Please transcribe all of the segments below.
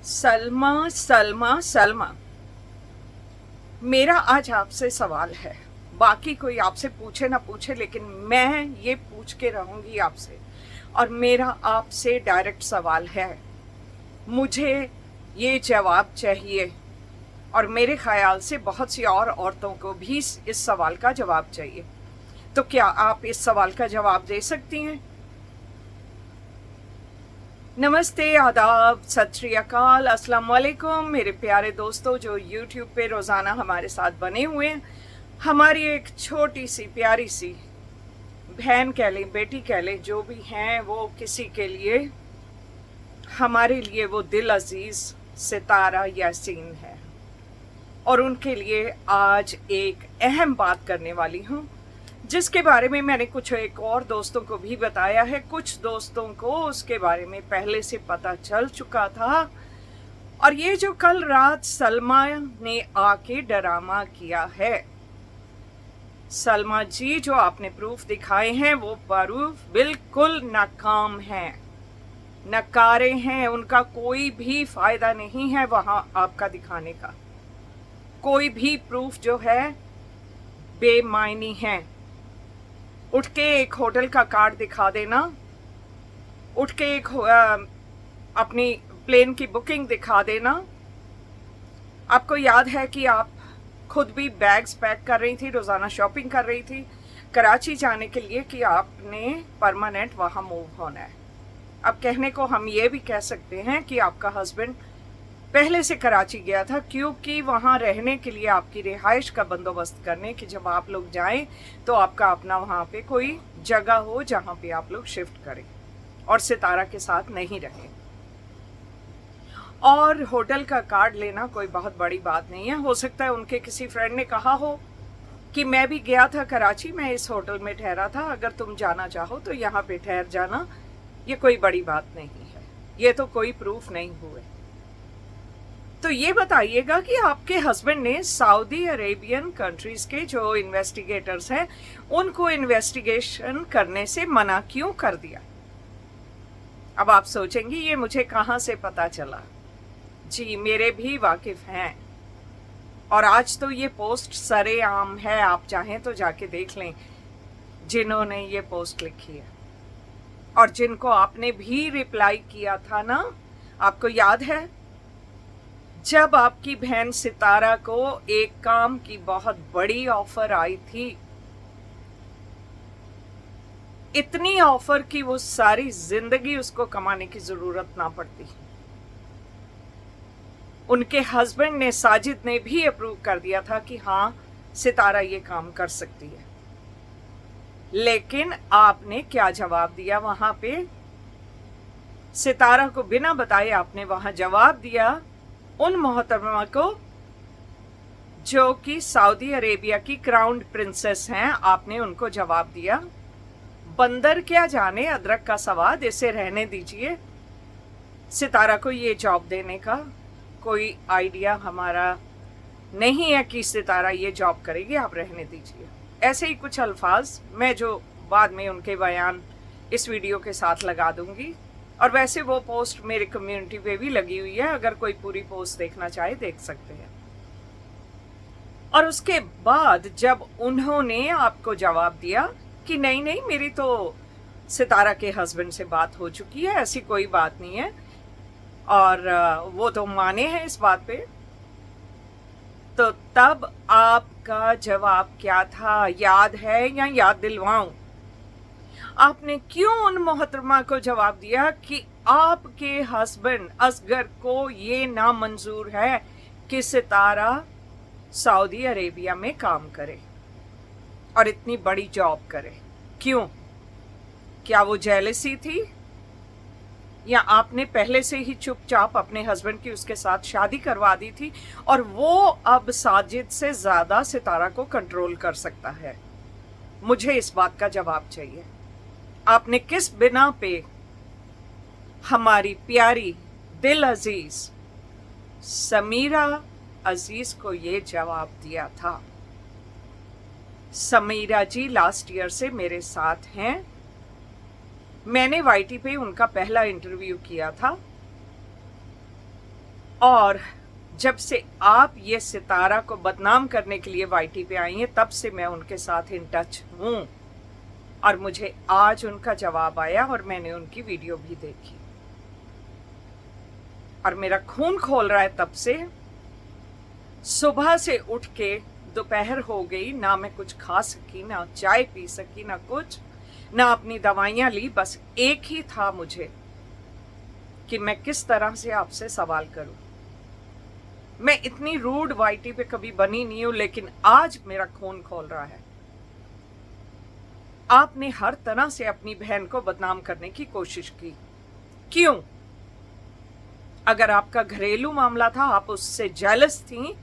सलमा सलमा सलमा, मेरा आज आपसे सवाल है। बाकी कोई आपसे पूछे ना पूछे, लेकिन मैं ये पूछ के रहूंगी आपसे। और मेरा आपसे डायरेक्ट सवाल है, मुझे ये जवाब चाहिए। और मेरे ख्याल से बहुत सी और औरतों को भी इस सवाल का जवाब चाहिए। तो क्या आप इस सवाल का जवाब दे सकती हैं? नमस्ते, आदाब, सत श्री अकाल, अस्सलाम वालेकुम मेरे प्यारे दोस्तों जो यूट्यूब पे रोज़ाना हमारे साथ बने हुए हैं। हमारी एक छोटी सी प्यारी सी बहन कह लें, बेटी कह लें, जो भी हैं वो किसी के लिए, हमारे लिए वो दिल अजीज़ सितारा यासीन है। और उनके लिए आज एक अहम बात करने वाली हूँ, जिसके बारे में मैंने कुछ एक और दोस्तों को भी बताया है। कुछ दोस्तों को उसके बारे में पहले से पता चल चुका था। और ये जो कल रात सलमा ने आके ड्रामा किया है, सलमा जी जो आपने प्रूफ दिखाए हैं वो प्रूफ बिल्कुल नाकाम हैं, नकारे हैं। उनका कोई भी फायदा नहीं है वहां आपका दिखाने का। कोई भी प्रूफ जो है बेमायनी है। उठ के एक होटल का कार्ड दिखा देना, उठ के एक अपनी प्लेन की बुकिंग दिखा देना। आपको याद है कि आप खुद भी बैग्स पैक कर रही थी, रोज़ाना शॉपिंग कर रही थी कराची जाने के लिए, कि आपने परमानेंट वहाँ मूव होना है। अब कहने को हम ये भी कह सकते हैं कि आपका हस्बैंड पहले से कराची गया था, क्योंकि वहाँ रहने के लिए आपकी रिहाइश का बंदोबस्त करने कि जब आप लोग जाएं तो आपका अपना वहाँ पे कोई जगह हो जहाँ पे आप लोग शिफ्ट करें और सितारा के साथ नहीं रहें। और होटल का कार्ड लेना कोई बहुत बड़ी बात नहीं है। हो सकता है उनके किसी फ्रेंड ने कहा हो कि मैं भी गया था कराची, मैं इस होटल में ठहरा था, अगर तुम जाना चाहो तो यहाँ पे ठहर जाना। ये कोई बड़ी बात नहीं है, ये तो कोई प्रूफ नहीं हुए। तो ये बताइएगा कि आपके हस्बैंड ने सऊदी अरेबियन कंट्रीज के जो इन्वेस्टिगेटर्स हैं उनको इन्वेस्टिगेशन करने से मना क्यों कर दिया? अब आप सोचेंगी ये मुझे कहाँ से पता चला। जी, मेरे भी वाकिफ हैं। और आज तो ये पोस्ट सरेआम है, आप चाहें तो जाके देख लें जिन्होंने ये पोस्ट लिखी है। और जिनको आपने भी रिप्लाई किया था ना, आपको याद है जब आपकी बहन सितारा को एक काम की बहुत बड़ी ऑफर आई थी, इतनी ऑफर की वो सारी जिंदगी उसको कमाने की जरूरत ना पड़ती। उनके हस्बैंड ने, साजिद ने भी अप्रूव कर दिया था कि हाँ सितारा ये काम कर सकती है। लेकिन आपने क्या जवाब दिया वहां पे? सितारा को बिना बताए आपने वहां जवाब दिया उन मोहतरमा को जो कि सऊदी अरेबिया की क्राउन प्रिंसेस हैं। आपने उनको जवाब दिया, बंदर क्या जाने अदरक का स्वाद, इसे रहने दीजिए। सितारा को ये जॉब देने का कोई आइडिया हमारा नहीं है कि सितारा ये जॉब करेगी, आप रहने दीजिए। ऐसे ही कुछ अल्फाज मैं जो बाद में उनके बयान इस वीडियो के साथ लगा दूंगी। और वैसे वो पोस्ट मेरे कम्युनिटी पे भी लगी हुई है, अगर कोई पूरी पोस्ट देखना चाहे देख सकते हैं। और उसके बाद जब उन्होंने आपको जवाब दिया कि नहीं नहीं, मेरी तो सितारा के हस्बैंड से बात हो चुकी है, ऐसी कोई बात नहीं है, और वो तो माने हैं इस बात पे, तो तब आपका जवाब क्या था? याद है या याद दिलवाऊं? आपने क्यों उन मोहतरमा को जवाब दिया कि आपके हस्बैंड असगर को ये नामंजूर है कि सितारा सऊदी अरेबिया में काम करे और इतनी बड़ी जॉब करे? क्यों? क्या वो जेलसी थी, या आपने पहले से ही चुपचाप अपने हस्बैंड की उसके साथ शादी करवा दी थी और वो अब साजिद से ज्यादा सितारा को कंट्रोल कर सकता है? मुझे इस बात का जवाब चाहिए। आपने किस बिना पे हमारी प्यारी दिल अजीज समीरा अजीज को ये जवाब दिया था? समीरा जी लास्ट ईयर से मेरे साथ हैं, मैंने वाईटी पे उनका पहला इंटरव्यू किया था। और जब से आप ये सितारा को बदनाम करने के लिए वाईटी पे आई हैं, तब से मैं उनके साथ इन टच हूँ। और मुझे आज उनका जवाब आया और मैंने उनकी वीडियो भी देखी और मेरा खून खोल रहा है। तब से सुबह से उठ के दोपहर हो गई, ना मैं कुछ खा सकी, ना चाय पी सकी, ना कुछ, ना अपनी दवाइयाँ ली। बस एक ही था मुझे कि मैं किस तरह से आपसे सवाल करूं। मैं इतनी रूड वाईटी पे कभी बनी नहीं हूं, लेकिन आज मेरा खून खोल रहा है। आपने हर तरह से अपनी बहन को बदनाम करने की कोशिश की। क्यों? अगर आपका घरेलू मामला था, आप उससे जेलस थी,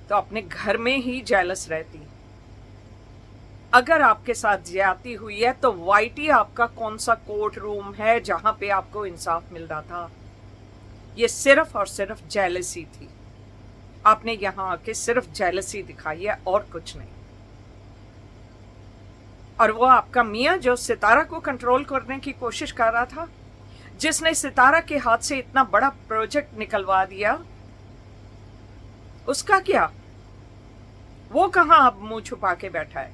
तो अपने घर में ही जेलस रहती। अगर आपके साथ ज्यादती हुई है तो वाईटी आपका कौन सा कोर्ट रूम है जहां पे आपको इंसाफ मिल रहा था? ये सिर्फ और सिर्फ जेलसी थी। आपने यहां आके सिर्फ जेलसी दिखाई है और कुछ नहीं। और वो आपका मियां जो सितारा को कंट्रोल करने की कोशिश कर रहा था, जिसने सितारा के हाथ से इतना बड़ा प्रोजेक्ट निकलवा दिया, उसका क्या? वो कहां अब मुंह छुपा के बैठा है?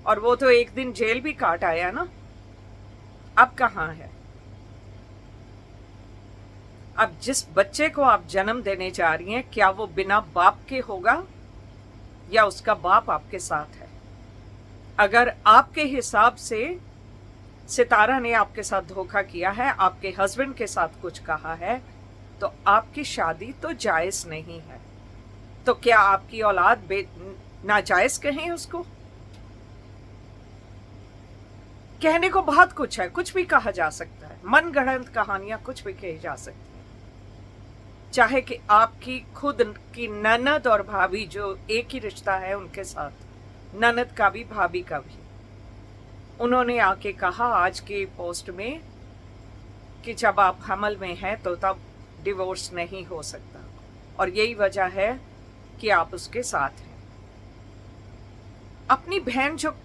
और वो तो एक दिन जेल भी काट आया ना। अब कहां है? अब जिस बच्चे को आप जन्म देने जा रही हैं, क्या वो बिना बाप के होगा या उसका बाप आपके साथ है? अगर आपके हिसाब से सितारा ने आपके साथ धोखा किया है, आपके हस्बैंड के साथ कुछ कहा है, तो आपकी शादी तो जायज नहीं है। तो क्या आपकी औलाद नाजायज कहें उसको? कहने को बहुत कुछ है, कुछ भी कहा जा सकता है, मनगढ़ंत कहानियां कुछ भी कही जा सकती है। चाहे कि आपकी खुद की ननद और भाभी, जो एक ही रिश्ता है उनके साथ, ननद का भी भाभी का भी, उन्होंने आके कहा आज की पोस्ट में कि जब आप हमल में हैं तो तब डिवोर्स नहीं हो सकता, और यही वजह है कि आप उसके साथ हैं। अपनी बहन जो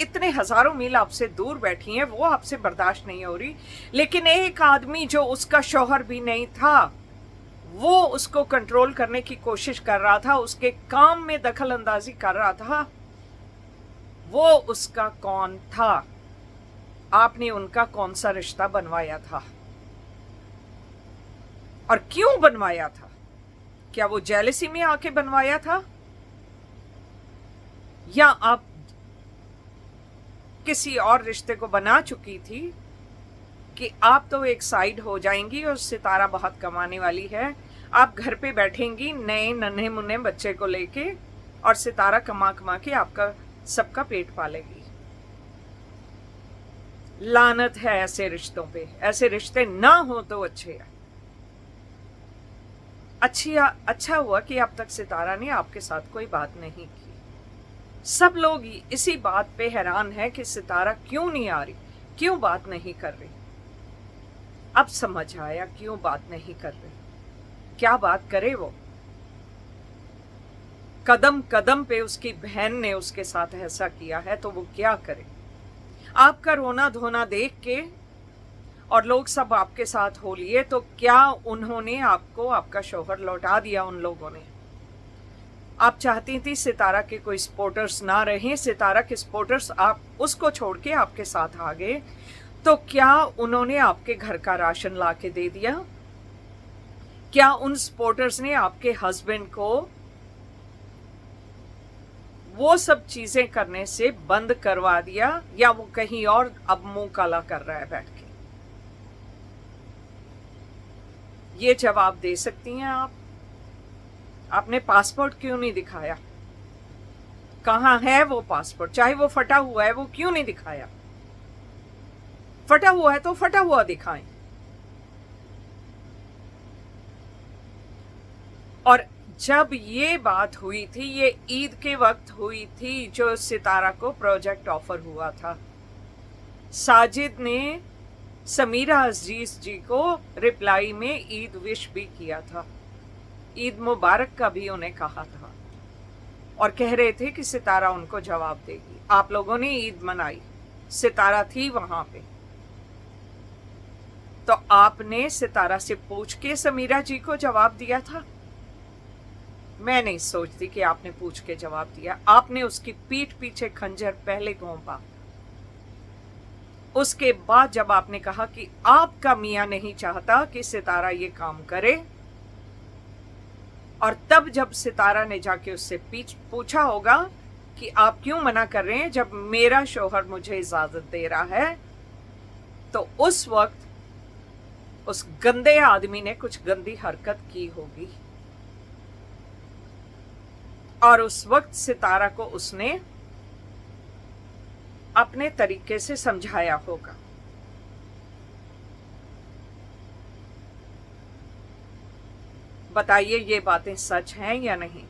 इतने हजारों मील आपसे दूर बैठी है, वो आपसे बर्दाश्त नहीं हो रही, लेकिन एक आदमी जो उसका शौहर भी नहीं था, वो उसको कंट्रोल करने की कोशिश कर रहा था, उसके काम में दखल अंदाजी कर रहा था। वो उसका कौन था? आपने उनका कौन सा रिश्ता बनवाया था और क्यों बनवाया था? क्या वो जेलसी में आके बनवाया था, या आप किसी और रिश्ते को बना चुकी थी कि आप तो एक साइड हो जाएंगी और सितारा बहुत कमाने वाली है, आप घर पे बैठेंगी नए नन्हे मुन्ने बच्चे को लेके, और सितारा कमा कमा के आपका सबका पेट पालेगी। लानत है ऐसे रिश्तों पे। ऐसे रिश्ते ना हो तो अच्छे हैं। अच्छा हुआ कि अब तक सितारा ने आपके साथ कोई बात नहीं की। सब लोग इसी बात पे हैरान है कि सितारा क्यों नहीं आ रही, क्यों बात नहीं कर रही। अब समझ आया क्यों बात नहीं कर रही। क्या बात करे वो? कदम कदम पे उसकी बहन ने उसके साथ ऐसा किया है, तो वो क्या करे? आपका रोना धोना देख के और लोग सब आपके साथ हो लिए, तो क्या उन्होंने आपको आपका शौहर लौटा दिया? उन लोगों ने। आप चाहती थी सितारा के कोई सपोर्टर्स ना रहें, सितारा के सपोर्टर्स आप उसको छोड़ के आपके साथ आ गए, तो क्या उन्होंने आपके घर का राशन ला के दे दिया? क्या उन सपोर्टर्स ने आपके हस्बैंड को वो सब चीजें करने से बंद करवा दिया, या वो कहीं और अब मुंह काला कर रहा है बैठ के? ये जवाब दे सकती हैं आप? आपने पासपोर्ट क्यों नहीं दिखाया? कहाँ है वो पासपोर्ट? चाहे वो फटा हुआ है, वो क्यों नहीं दिखाया? फटा हुआ है तो फटा हुआ दिखाएं। और जब ये बात हुई थी, ये ईद के वक्त हुई थी, जो सितारा को प्रोजेक्ट ऑफर हुआ था, साजिद ने समीरा अजीज जी को रिप्लाई में ईद विश भी किया था, ईद मुबारक का भी उन्हें कहा था, और कह रहे थे कि सितारा उनको जवाब देगी। आप लोगों ने ईद मनाई, सितारा थी वहां पे। तो आपने सितारा से पूछ के समीरा जी को जवाब दिया था? मैं नहीं सोचती कि आपने पूछ के जवाब दिया। आपने उसकी पीठ पीछे खंजर पहले घोंपा। उसके बाद जब आपने कहा कि आपका मियां नहीं चाहता कि सितारा ये काम करे, और तब जब सितारा ने जाके उससे पूछा होगा कि आप क्यों मना कर रहे हैं जब मेरा शौहर मुझे इजाजत दे रहा है, तो उस वक्त उस गंदे आदमी ने कुछ गंदी हरकत की होगी और उस वक्त सितारा को उसने अपने तरीके से समझाया होगा। बताइए ये बातें सच हैं या नहीं?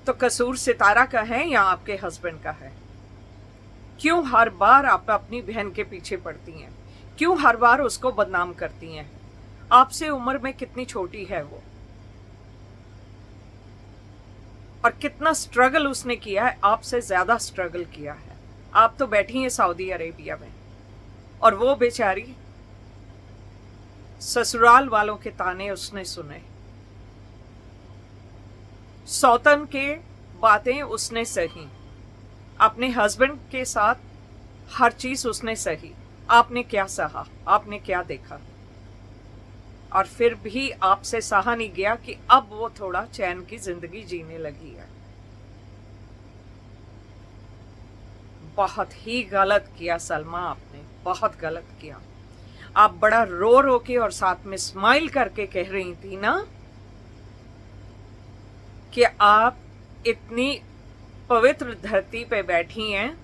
तो कसूर सितारा का है या आपके हस्बैंड का है? क्यों हर बार आप अपनी बहन के पीछे पड़ती हैं? क्यों हर बार उसको बदनाम करती हैं? आपसे उम्र में कितनी छोटी है वो, और कितना स्ट्रगल उसने किया है, आपसे ज्यादा स्ट्रगल किया है। आप तो बैठी हैं सऊदी अरेबिया में, और वो बेचारी ससुराल वालों के ताने उसने सुने, सौतन के बातें उसने सही, अपने हस्बैंड के साथ हर चीज उसने सही। आपने क्या सहा? आपने क्या देखा? और फिर भी आपसे सहा नहीं गया कि अब वो थोड़ा चैन की जिंदगी जीने लगी है। बहुत ही गलत किया सलमा, आपने बहुत गलत किया। आप बड़ा रो रो के और साथ में स्माइल करके कह रही थी ना कि आप इतनी पवित्र धरती पे बैठी हैं,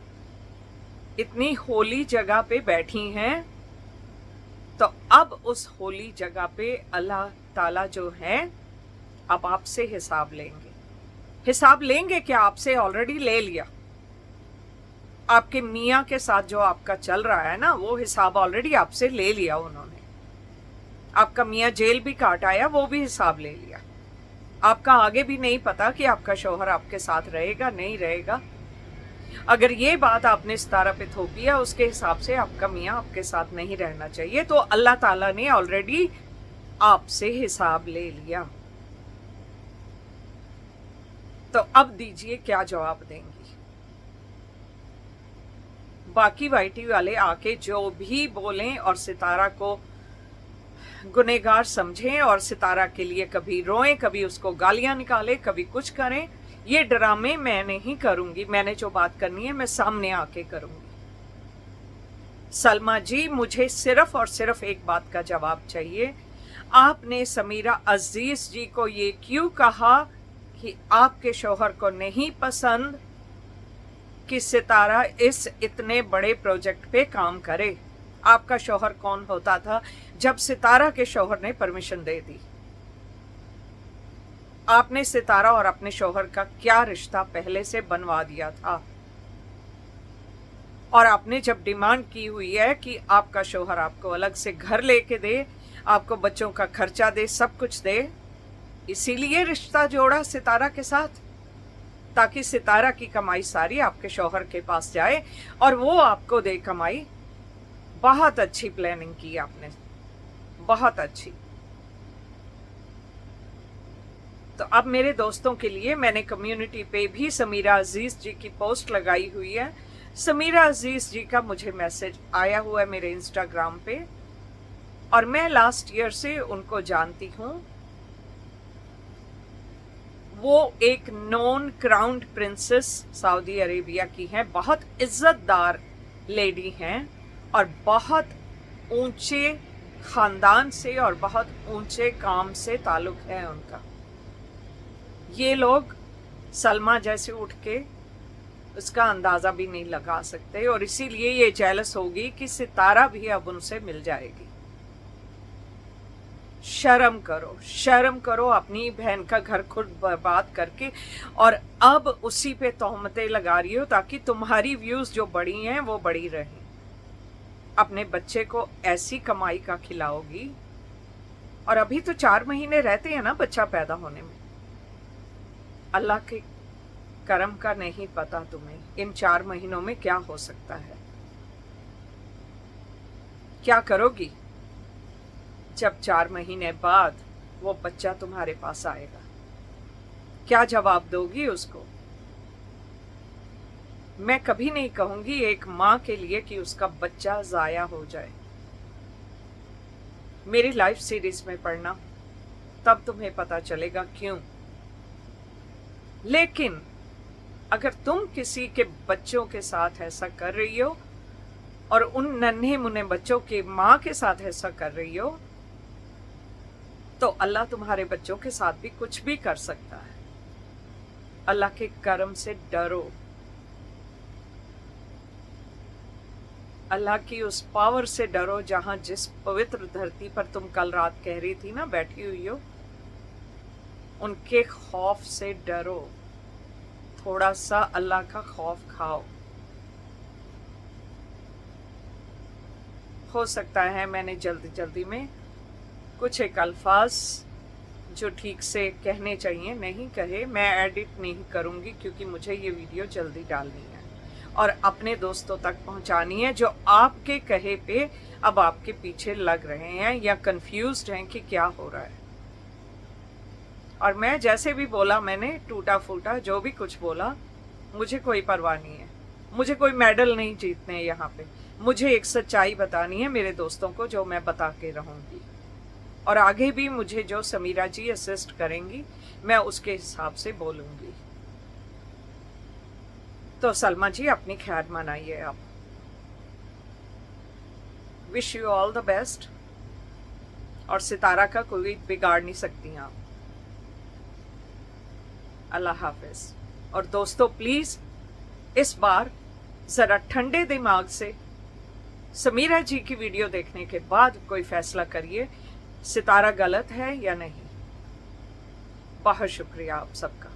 इतनी होली जगह पे बैठी हैं, तो अब उस होली जगह पे अल्लाह ताला जो है अब आपसे हिसाब लेंगे। हिसाब लेंगे क्या? आपसे ऑलरेडी ले लिया। आपके मियाँ के साथ जो आपका चल रहा है ना, वो हिसाब ऑलरेडी आपसे ले लिया उन्होंने। आपका मियाँ जेल भी काट आया, वो भी हिसाब ले लिया। आपका आगे भी नहीं पता कि आपका शौहर आपके साथ रहेगा नहीं रहेगा। अगर ये बात आपने सितारा पे थोपी है, उसके हिसाब से आपका मियाँ आपके साथ नहीं रहना चाहिए, तो अल्लाह ताला ने ऑलरेडी आपसे हिसाब ले लिया। तो अब दीजिए क्या जवाब देंगी? बाकी वाईटी वाले आके जो भी बोलें और सितारा को गुनहगार समझें और सितारा के लिए कभी रोएं, कभी उसको गालियां निकालें, कभी कुछ करें, ये ड्रामे मैं नहीं करूंगी। मैंने जो बात करनी है मैं सामने आके करूंगी। सलमा जी, मुझे सिर्फ और सिर्फ एक बात का जवाब चाहिए। आपने समीरा अजीज जी को ये क्यों कहा कि आपके शौहर को नहीं पसंद कि सितारा इस इतने बड़े प्रोजेक्ट पे काम करे? आपका शौहर कौन होता था जब सितारा के शौहर ने परमिशन दे दी? आपने सितारा और अपने शौहर का क्या रिश्ता पहले से बनवा दिया था? और आपने जब डिमांड की हुई है कि आपका शौहर आपको अलग से घर लेके दे, आपको बच्चों का खर्चा दे, सब कुछ दे, इसीलिए रिश्ता जोड़ा सितारा के साथ, ताकि सितारा की कमाई सारी आपके शौहर के पास जाए और वो आपको दे कमाई। बहुत अच्छी प्लानिंग की आपने, बहुत अच्छी। तो अब मेरे दोस्तों के लिए मैंने कम्युनिटी पे भी समीरा अजीज जी की पोस्ट लगाई हुई है। समीरा अजीज जी का मुझे मैसेज आया हुआ है मेरे इंस्टाग्राम पे, और मैं लास्ट ईयर से उनको जानती हूँ। वो एक non crowned princess Saudi Arabia की हैं, बहुत इज्जतदार लेडी हैं और बहुत ऊंचे खानदान से और बहुत ऊंचे काम से ताल्लुक है उनका। ये लोग सलमा जैसे उठ के उसका अंदाजा भी नहीं लगा सकते, और इसीलिए ये जेलस होगी कि सितारा भी अब उनसे मिल जाएगी। शर्म करो, शर्म करो, अपनी बहन का घर खुद बर्बाद करके, और अब उसी पे तोहमतें लगा रही हो ताकि तुम्हारी व्यूज जो बड़ी हैं वो बड़ी रहें। अपने बच्चे को ऐसी कमाई का खिलाओगी, और अभी तो 4 महीने रहते हैं ना बच्चा पैदा होने में। अल्लाह के करम का नहीं पता तुम्हें इन 4 महीनों में क्या हो सकता है। क्या करोगी जब 4 महीने बाद वो बच्चा तुम्हारे पास आएगा? क्या जवाब दोगी उसको? मैं कभी नहीं कहूंगी एक माँ के लिए कि उसका बच्चा जाया हो जाए। मेरी लाइफ सीरीज में पढ़ना, तब तुम्हें पता चलेगा क्यों। लेकिन अगर तुम किसी के बच्चों के साथ ऐसा कर रही हो और उन नन्हे मुन्ने बच्चों के माँ के साथ ऐसा कर रही हो, तो अल्लाह तुम्हारे बच्चों के साथ भी कुछ भी कर सकता है। अल्लाह के करम से डरो। अल्लाह की उस पावर से डरो जहां जिस पवित्र धरती पर तुम कल रात कह रही थी ना बैठी हुई हो, उनके खौफ से डरो। थोड़ा सा अल्लाह का खौफ खाओ। हो सकता है मैंने जल्दी जल्दी में कुछ एक अल्फाज जो ठीक से कहने चाहिए नहीं कहे। मैं एडिट नहीं करूंगी क्योंकि मुझे ये वीडियो जल्दी डालनी है और अपने दोस्तों तक पहुंचानी है जो आपके कहे पे अब आपके पीछे लग रहे हैं या कंफ्यूज्ड हैं कि क्या हो रहा है। और मैं जैसे भी बोला, मैंने टूटा फूटा जो भी कुछ बोला, मुझे कोई परवाह नहीं है। मुझे कोई मेडल नहीं जीतने हैं यहाँ पे। मुझे एक सच्चाई बतानी है मेरे दोस्तों को जो मैं बता के रहूंगी, और आगे भी मुझे जो समीरा जी असिस्ट करेंगी मैं उसके हिसाब से बोलूंगी। तो सलमा जी अपनी खैर मनाइए आप। Wish you all the best. और सितारा का कोई बिगाड़ नहीं सकती आप। अल्लाह हाफिज। और दोस्तों प्लीज इस बार जरा ठंडे दिमाग से समीरा जी की वीडियो देखने के बाद कोई फैसला करिए, सितारा गलत है या नहीं। बहुत शुक्रिया आप सबका।